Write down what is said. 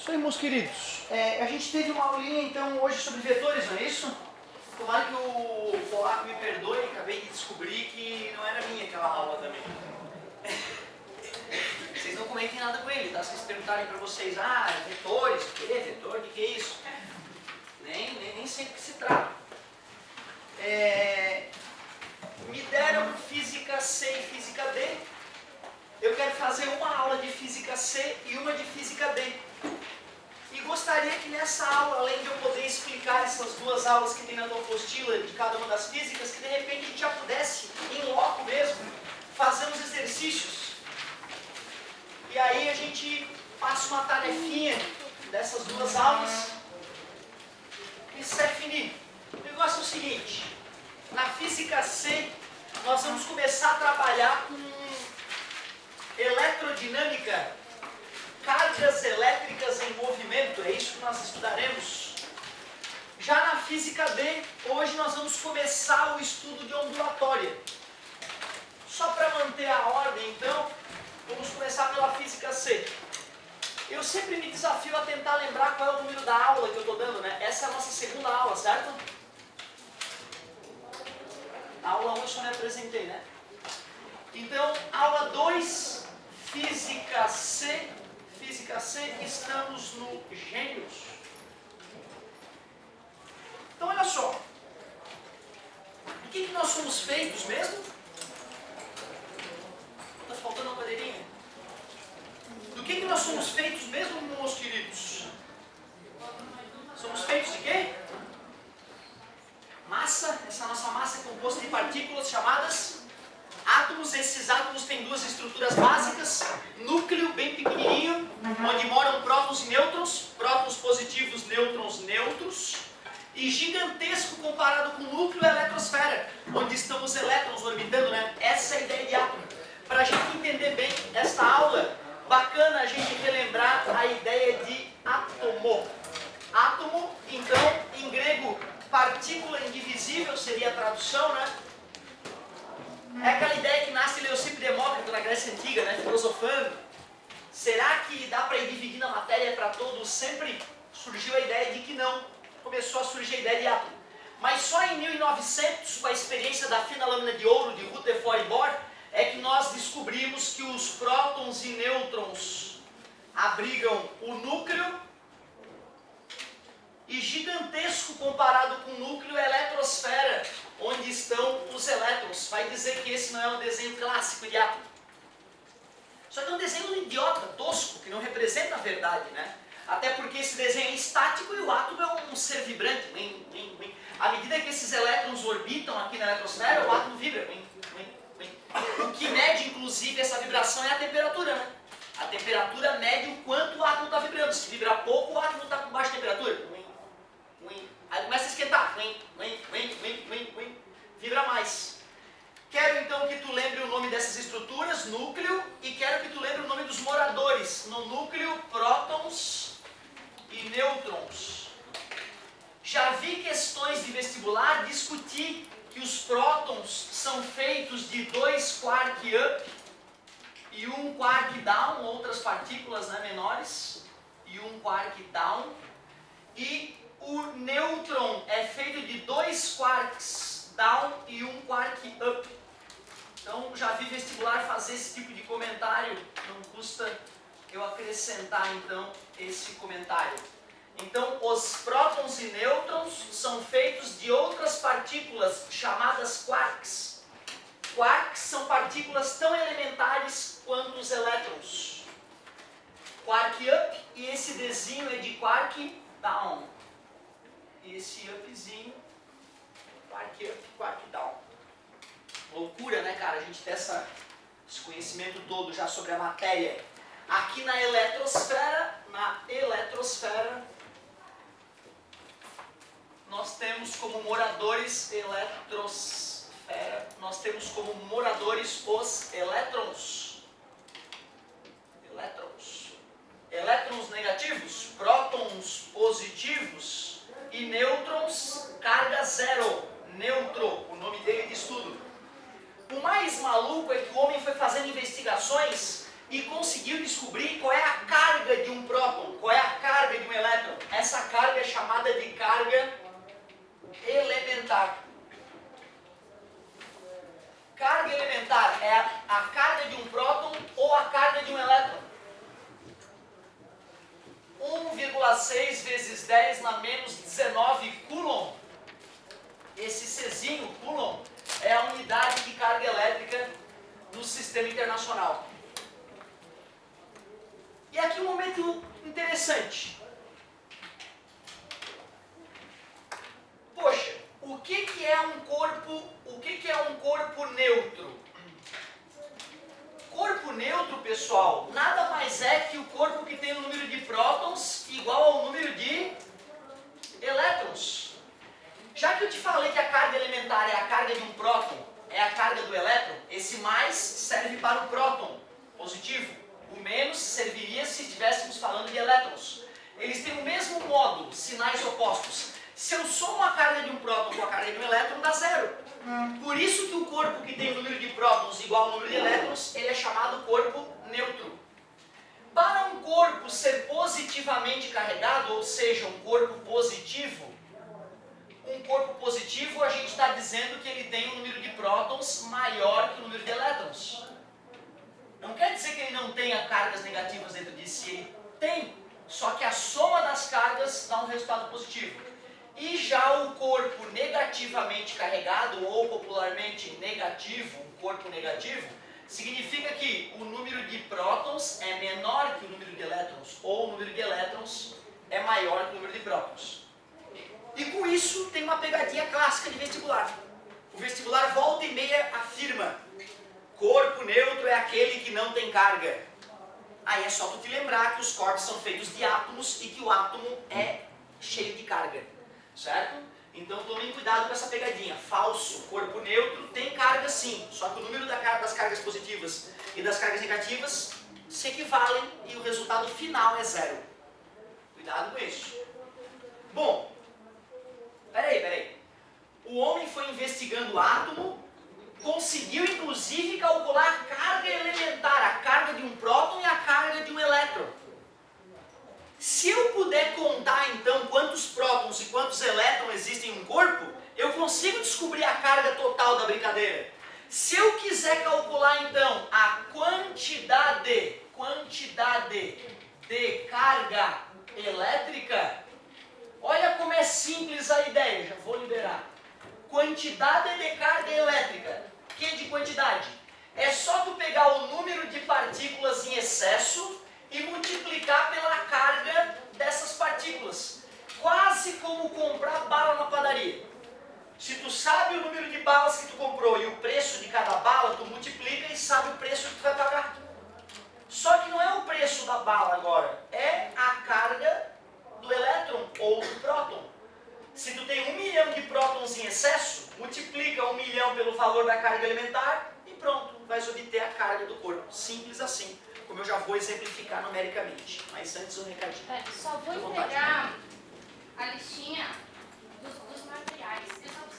Bem, meus queridos, a gente teve uma aulinha então hoje sobre vetores, não é isso? Tomara que o Polaco me perdoe, acabei de descobrir que não era minha aquela aula também. Vocês não comentem nada com ele, tá? Se eles perguntarem pra vocês, vetores, o que? Vetor, o que é isso? Nem sei do que se trata. Me deram Física C e Física D. Eu quero fazer uma aula de Física C e uma de Física D. E gostaria que nessa aula, além de eu poder explicar essas duas aulas que tem na tua apostila de cada uma das físicas, que de repente a gente já pudesse, em loco mesmo, fazer uns exercícios. E aí a gente passa uma tarefinha dessas duas aulas e isso é finito. O negócio é o seguinte, na Física C, nós vamos começar a trabalhar com eletrodinâmica, cargas elétricas em movimento, é isso que nós estudaremos. Já na Física D, hoje nós vamos começar o estudo de ondulatória. Só para manter a ordem, então, vamos começar pela Física C. Eu sempre me desafio a tentar lembrar qual é o número da aula que eu estou dando, né? Essa é a nossa segunda aula, certo? Na aula 1 eu só me apresentei, né? Então, aula 2, Física C, estamos no Gênios. Então, olha só. Do que nós somos feitos mesmo? Está faltando uma bandeirinha? Do que nós somos feitos mesmo, meus queridos? Somos feitos de quê? Massa. Essa nossa massa é composta de partículas chamadas átomos. Esses átomos têm duas estruturas básicas. Núcleo bem pequenininho, onde moram prótons e nêutrons. Prótons positivos, nêutrons neutros. E gigantesco comparado com o núcleo, a eletrosfera, onde estão os elétrons orbitando, né? Essa é a ideia de átomo. Para a gente entender bem esta aula, bacana a gente relembrar a ideia de átomo. Átomo, então, em grego, partícula indivisível seria a tradução, né? É aquela ideia que nasce Leucipo e Demócrito na Grécia Antiga, né? Filosofando. Será que dá para ir dividindo a matéria para todos? Sempre surgiu a ideia de que não. Começou a surgir a ideia de átomo. Mas só em 1900, com a experiência da fina lâmina de ouro de Rutherford e Bohr, é que nós descobrimos que os prótons e nêutrons abrigam o núcleo e gigantesco comparado com o núcleo é a eletrosfera, onde estão os elétrons. Vai dizer que esse não é um desenho clássico de átomo. Só que é um desenho idiota, tosco, que não representa a verdade, né? Até porque esse desenho é estático e o átomo é um ser vibrante. À medida que esses elétrons orbitam aqui na eletrosfera, o átomo vibra. O que mede, inclusive, essa vibração é a temperatura, né? A temperatura mede o quanto o átomo está vibrando. Se vibra pouco, o átomo está com baixa temperatura. Aí começa a esquentar. Vibra mais. Quero então que tu lembre o nome dessas estruturas, núcleo, e quero que tu lembre o nome dos moradores. No núcleo, prótons e nêutrons. Já vi questões de vestibular discutir que os prótons são feitos de 2 quark up e 1 quark down, outras partículas, né, menores, e 1 quark down. E o nêutron é feito de 2 quarks down e 1 quark up. Então já vi vestibular fazer esse tipo de comentário, não custa eu acrescentar então esse comentário. Então os prótons e nêutrons são feitos de outras partículas chamadas quarks. Quarks são partículas tão elementares quanto os elétrons. Quark up, e esse Dzinho é de quark down. E esse upzinho, quark up, quark down. Loucura, né, cara? A gente tem esse conhecimento todo já sobre a matéria. Aqui na eletrosfera, nós temos como moradores os elétrons. Elétrons negativos, prótons positivos e nêutrons carga zero, neutro, o nome dele de estudo. O mais maluco é que o homem foi fazendo investigações e conseguiu descobrir qual é a carga de um próton, qual é a carga 10,6 vezes 10 na menos 19 Coulomb. Esse Czinho, Coulomb, é a unidade de carga elétrica do sistema internacional. E aqui um momento interessante. Poxa, o que é um corpo neutro? Corpo neutro, pessoal, nada mais é que o corpo que tem o número de prótons igual ao número de elétrons. Já que eu te falei que a carga elementar é a carga de um próton, é a carga do elétron, esse mais serve para o próton positivo. O menos serviria se estivéssemos falando de elétrons. Eles têm o mesmo módulo, sinais opostos. Se eu somo a carga de um próton com a carga de um elétron, dá zero. Por isso que o corpo que tem o número de prótons igual ao número de elétrons, ele é chamado corpo neutro. Para um corpo ser positivamente carregado, ou seja, um corpo positivo, a gente está dizendo que ele tem um número de prótons maior que o número de elétrons. Não quer dizer que ele não tenha cargas negativas dentro de si, ele tem, só que a soma das cargas dá um resultado positivo. E já o corpo negativamente carregado, ou popularmente negativo, um corpo negativo, significa que o número de prótons é menor que o número de elétrons, ou o número de elétrons é maior que o número de prótons. E com isso tem uma pegadinha clássica de vestibular. O vestibular volta e meia afirma: corpo neutro é aquele que não tem carga. Aí é só tu te lembrar que os corpos são feitos de átomos e que o átomo é cheio de carga. Certo? Então tomem cuidado com essa pegadinha. Falso, corpo neutro tem carga sim, só que o número das cargas positivas e das cargas negativas se equivalem e o resultado final é zero. Cuidado com isso. Bom, peraí. O homem foi investigando o átomo, conseguiu inclusive calcular a carga elementar, a carga de um próton e a carga de um elétron. Se eu puder contar então quantos prótons e quantos elétrons existem em um corpo, eu consigo descobrir a carga total da brincadeira. Se eu quiser calcular então a quantidade de carga elétrica, olha como é simples a ideia, já vou liberar. Quantidade de carga elétrica. Que de quantidade? É só tu pegar o número de partículas em excesso e multiplicar pela carga dessas partículas. Quase como comprar bala na padaria. Se tu sabe o número de balas que tu comprou e o preço de cada bala, tu multiplica e sabe o preço que tu vai pagar. Só que não é o preço da bala agora, é a carga do elétron ou do próton. Se tu tem 1 milhão de prótons em excesso, multiplica 1 milhão pelo valor da carga elementar e pronto, vais obter a carga do corpo. Simples assim, como eu já vou exemplificar numericamente. Mas antes um recadinho. Só vou entregar a listinha dos materiais.